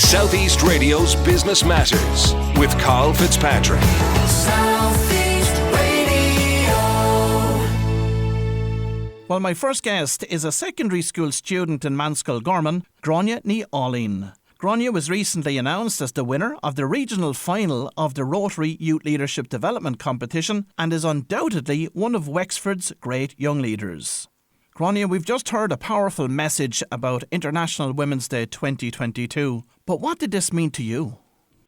Southeast Radio's Business Matters with Carl Fitzpatrick. Southeast Radio. Well, my first guest is a secondary school student in Mansfield Gorman, Gráinne Ailín. Gráinne was recently announced as the winner of the regional final of the Rotary Youth Leadership Development Competition and is undoubtedly one of Wexford's great young leaders. Gráinne, we've just heard a powerful message about International Women's Day 2022. But what did this mean to you?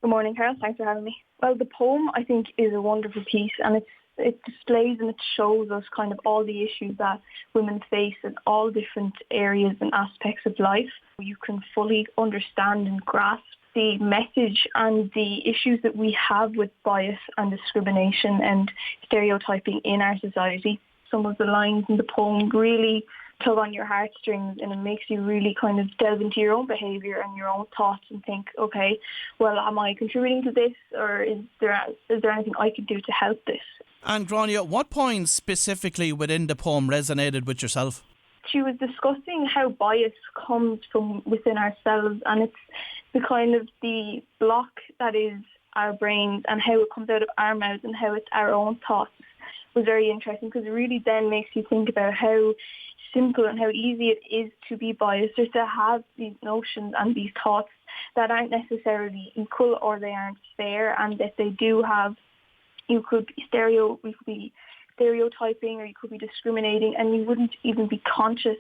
Good morning, Carol. Thanks for having me. Well, the poem, I think, is a wonderful piece, and it displays and it shows us kind of all the issues that women face in all different areas and aspects of life. You can fully understand and grasp the message and the issues that we have with bias and discrimination and stereotyping in our society. Some of the lines in the poem really tug on your heartstrings, and it makes you really kind of delve into your own behaviour and your own thoughts and think, okay, well, am I contributing to this, or is there anything I could do to help this? And Gráinne, what points specifically within the poem resonated with yourself? She was discussing how bias comes from within ourselves, and it's the kind of the block that is our brains and how it comes out of our mouths and how it's our own thoughts was very interesting, because it really then makes you think about how simple and how easy it is to be biased or to have these notions and these thoughts that aren't necessarily equal or they aren't fair, and that they do have, we could be stereotyping or you could be discriminating and you wouldn't even be conscious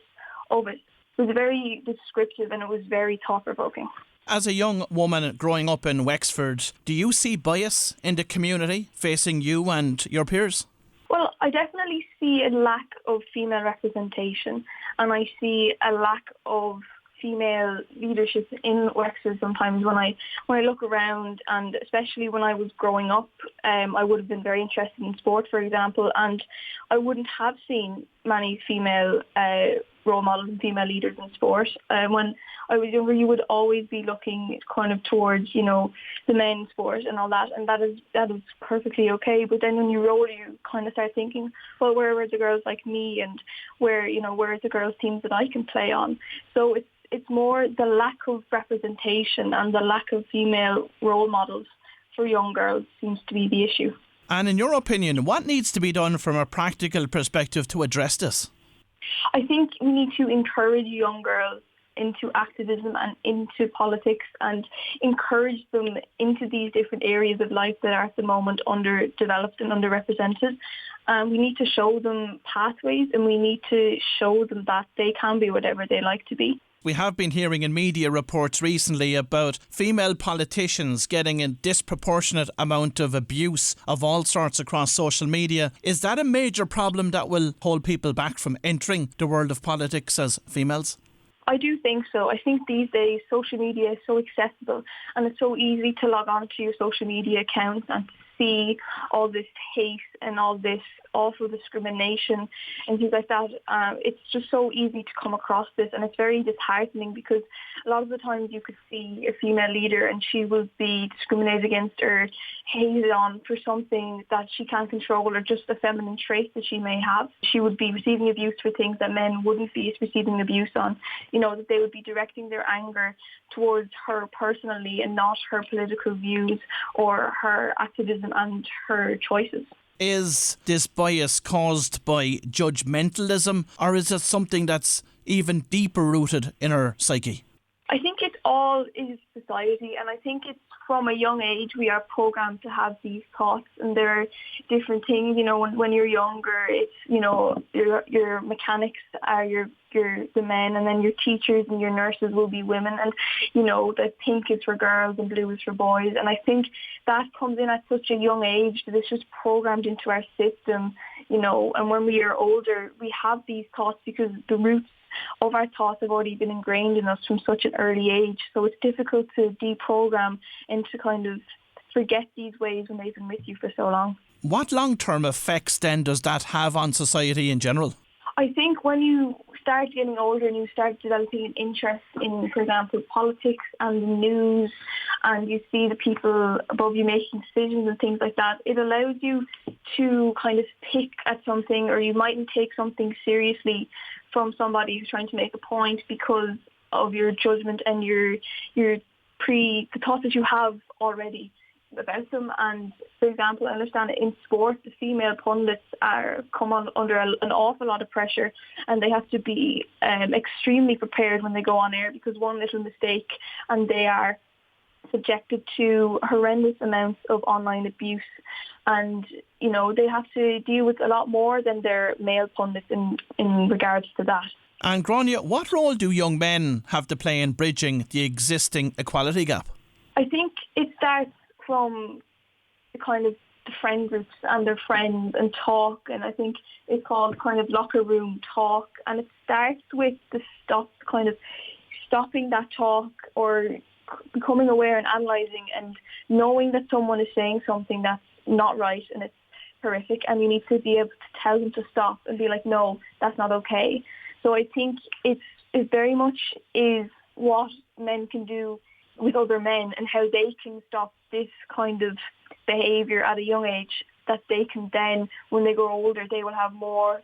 of it. It was very descriptive and it was very thought-provoking. As a young woman growing up in Wexford, do you see bias in the community facing you and your peers? Well, I definitely see a lack of female representation, and I see a lack of female leadership in Wexford sometimes when I look around, and especially when I was growing up, I would have been very interested in sport, for example, and I wouldn't have seen many female role models and female leaders in sport. When I was younger, you would always be looking kind of towards, the men's sport and all that, and that is perfectly okay. But then when you roll, you kind of start thinking, well, where were the girls like me, and where are the girls' teams that I can play on? So it's more the lack of representation and the lack of female role models for young girls seems to be the issue. And in your opinion, what needs to be done from a practical perspective to address this? I think we need to encourage young girls into activism and into politics and encourage them into these different areas of life that are at the moment underdeveloped and underrepresented. We need to show them pathways, and we need to show them that they can be whatever they like to be. We have been hearing in media reports recently about female politicians getting a disproportionate amount of abuse of all sorts across social media. Is that a major problem that will hold people back from entering the world of politics as females? I do think so. I think these days social media is so accessible, and it's so easy to log on to your social media accounts and to see all this hate and all this awful discrimination and things like that. It's just so easy to come across this, and it's very disheartening, because a lot of the times you could see a female leader and she will be discriminated against or hated on for something that she can't control, or just a feminine trait that she may have. She would be receiving abuse for things that men wouldn't be receiving abuse on. That they would be directing their anger towards her personally and not her political views or her activism and her choices. Is this bias caused by judgmentalism, or is it something that's even deeper rooted in her psyche? I think it all is society, and I think it's from a young age we are programmed to have these thoughts, and there are different things. When you're younger, it's your mechanics are the men, and then your teachers and your nurses will be women, and that pink is for girls and blue is for boys. And I think that comes in at such a young age that it's just programmed into our system, and when we are older we have these thoughts because the roots of our thoughts have already been ingrained in us from such an early age. So it's difficult to deprogram and to kind of forget these ways when they've been with you for so long. What long-term effects then does that have on society in general? I think when you start getting older and you start developing an interest in, for example, politics and the news, and you see the people above you making decisions and things like that, it allows you to kind of pick at something, or you mightn't take something seriously from somebody who's trying to make a point because of your judgment and your the thoughts that you have already about them. And for example, I understand that in sport, the female pundits come under an awful lot of pressure, and they have to be extremely prepared when they go on air, because one little mistake and they are subjected to horrendous amounts of online abuse. And, they have to deal with a lot more than their male pundits in regards to that. And Gráinne, what role do young men have to play in bridging the existing equality gap? I think it starts from the friend groups and their friends and talk, and I think it's called kind of locker room talk, and it starts with stopping that talk, or becoming aware and analysing and knowing that someone is saying something that's not right and it's horrific, and you need to be able to tell them to stop and be like, no, that's not okay. So I think it very much is what men can do with other men, and how they can stop this kind of behaviour at a young age, that they can then, when they grow older, they will have more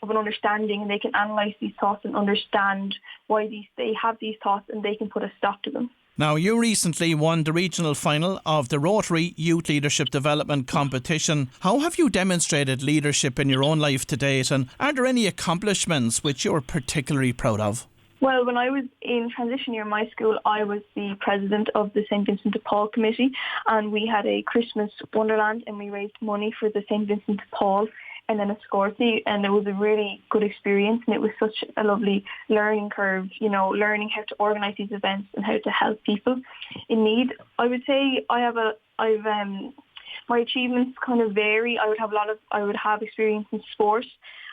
of an understanding, and they can analyse these thoughts and understand why they have these thoughts, and they can put a stop to them. Now, you recently won the regional final of the Rotary Youth Leadership Development Competition. How have you demonstrated leadership in your own life to date, and are there any accomplishments which you're particularly proud of? Well, when I was in transition year in my school, I was the president of the St. Vincent de Paul committee, and we had a Christmas wonderland, and we raised money for the St. Vincent de Paul and then a Scorsese, and it was a really good experience, and it was such a lovely learning curve, learning how to organise these events and how to help people in need. I would say my achievements kind of vary. I would have experience in sport,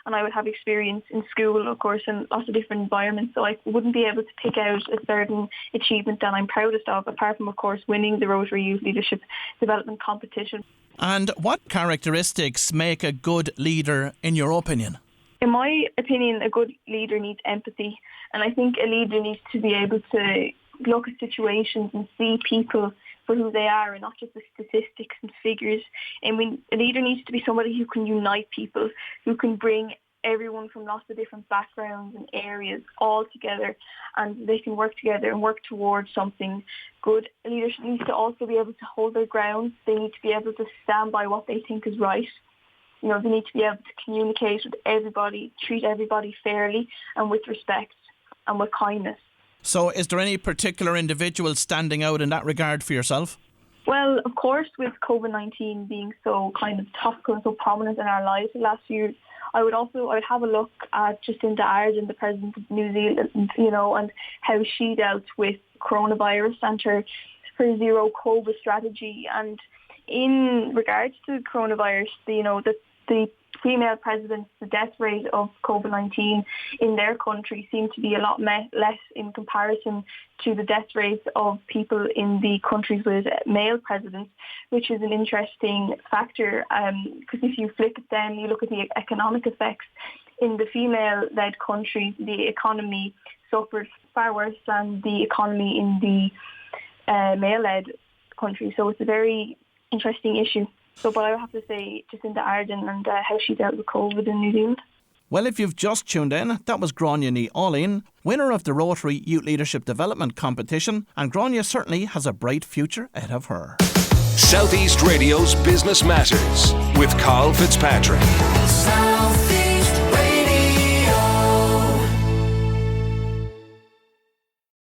and I would have experience in school, of course, in lots of different environments. So I wouldn't be able to pick out a certain achievement that I'm proudest of, apart from, of course, winning the Rotary Youth Leadership Development Competition. And what characteristics make a good leader, in your opinion? In my opinion, a good leader needs empathy. And I think a leader needs to be able to look at situations and see people for who they are, and not just the statistics and figures. And a leader needs to be somebody who can unite people, who can bring everyone from lots of different backgrounds and areas all together, and they can work together and work towards something good. A leader needs to also be able to hold their ground. They need to be able to stand by what they think is right. They need to be able to communicate with everybody, treat everybody fairly and with respect and with kindness. So is there any particular individual standing out in that regard for yourself? Well, of course, with COVID-19 being so kind of topical and so prominent in our lives the last few years, I would have a look at Jacinda Ardern, the President of New Zealand, and how she dealt with coronavirus and her zero COVID strategy. And in regards to coronavirus, the female presidents, the death rate of COVID-19 in their country seemed to be a lot less in comparison to the death rates of people in the countries with male presidents, which is an interesting factor, because if you flip it then, you look at the economic effects. In the female-led countries, the economy suffered far worse than the economy in the male-led countries. So it's a very interesting issue. But I would have to say Jacinda Ardern and how she dealt with COVID in New Zealand. Well, if you've just tuned in, that was Gráinne Ailín, winner of the Rotary Youth Leadership Development Competition, and Gráinne certainly has a bright future ahead of her. Southeast Radio's Business Matters with Carl Fitzpatrick. Southeast.